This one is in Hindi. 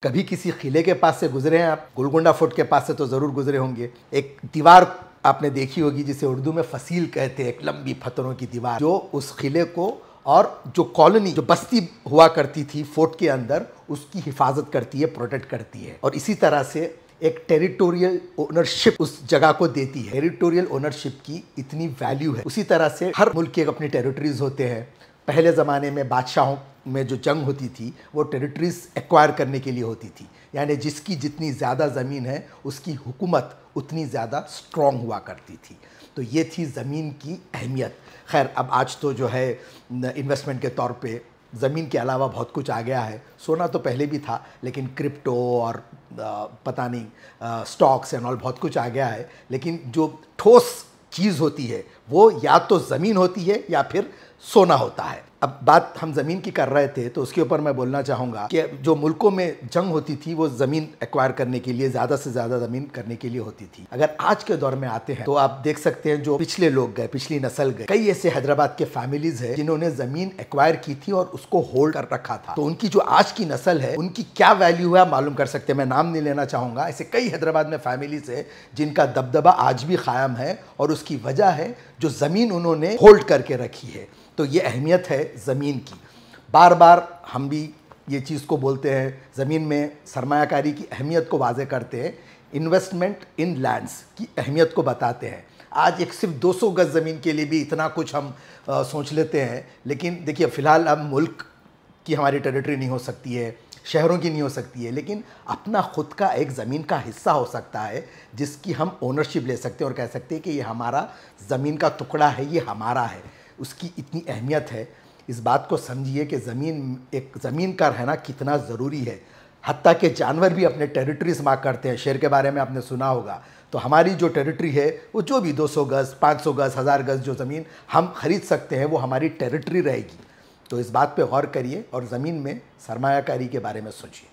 कभी किसी किले के पास से गुजरे हैं आप? गोलकुंडा फोर्ट के पास से तो ज़रूर गुजरे होंगे। एक दीवार आपने देखी होगी जिसे उर्दू में फसील कहते हैं, एक लंबी पत्थरों की दीवार जो उस किले को और जो कॉलोनी जो बस्ती हुआ करती थी फोर्ट के अंदर उसकी हिफाजत करती है, प्रोटेक्ट करती है। और इसी तरह से एक टेरिटोरियल ओनरशिप उस जगह को देती है। टेरिटोरियल ओनरशिप की इतनी वैल्यू है। उसी तरह से हर मुल्क के अपनी टेरिटरीज होते हैं। पहले ज़माने में बादशाहों में जो जंग होती थी वो टेरिटरीज एक्वायर करने के लिए होती थी, यानी जिसकी जितनी ज़्यादा ज़मीन है उसकी हुकूमत उतनी ज़्यादा स्ट्रॉन्ग हुआ करती थी। तो ये थी ज़मीन की अहमियत। खैर अब आज तो जो है इन्वेस्टमेंट के तौर पे ज़मीन के अलावा बहुत कुछ आ गया है। सोना तो पहले भी था लेकिन क्रिप्टो और पता नहीं स्टॉक्स एंड ऑल बहुत कुछ आ गया है, लेकिन जो ठोस चीज़ होती है वो या तो ज़मीन होती है या फिर सोना होता है। अब बात हम ज़मीन की कर रहे थे तो उसके ऊपर मैं बोलना चाहूँगा कि जो मुल्कों में जंग होती थी वो ज़मीन एक्वायर करने के लिए, ज़्यादा से ज़्यादा ज़मीन करने के लिए होती थी। अगर आज के दौर में आते हैं तो आप देख सकते हैं जो पिछले लोग गए, पिछली नस्ल गए, कई ऐसे हैदराबाद के फैमिलीज है जिन्होंने ज़मीन एक्वायर की थी और उसको होल्ड कर रखा था। तो उनकी जो आज की नस्ल है उनकी क्या वैल्यू है आप मालूम कर सकते हैं। मैं नाम नहीं लेना चाहूँगा, ऐसे कई हैदराबाद में फैमिलीज है जिनका दबदबा आज भी कायम है और उसकी वजह है जो ज़मीन उन्होंने होल्ड करके रखी है। तो ये अहमियत है ज़मीन की। बार बार हम भी ये चीज़ को बोलते हैं, ज़मीन में सरमायाकारी की अहमियत को वाज़े करते हैं, इन्वेस्टमेंट इन लैंड्स की अहमियत को बताते हैं। आज एक सिर्फ 200 गज ज़मीन के लिए भी इतना कुछ हम सोच लेते हैं, लेकिन देखिए फ़िलहाल अब मुल्क की हमारी टेरिटरी नहीं हो सकती है, शहरों की नहीं हो सकती है, लेकिन अपना ख़ुद का एक ज़मीन का हिस्सा हो सकता है जिसकी हम ओनरशिप ले सकते हैं और कह सकते हैं कि ये हमारा ज़मीन का टुकड़ा है, ये हमारा है। उसकी इतनी अहमियत है। इस बात को समझिए कि ज़मीन का रहना कितना ज़रूरी है। हत्ता के जानवर भी अपने टेरिटरीज मार्क करते हैं। शेर के बारे में आपने सुना होगा। तो हमारी जो टेरिटरी है वो जो भी 200 गज़, 500 गज़, 1000 गज़ जो ज़मीन हम खरीद सकते हैं वो हमारी टेरिटरी रहेगी। तो इस बात पे गौर करिए और ज़मीन में सरमायाकारी के बारे में सोचिए।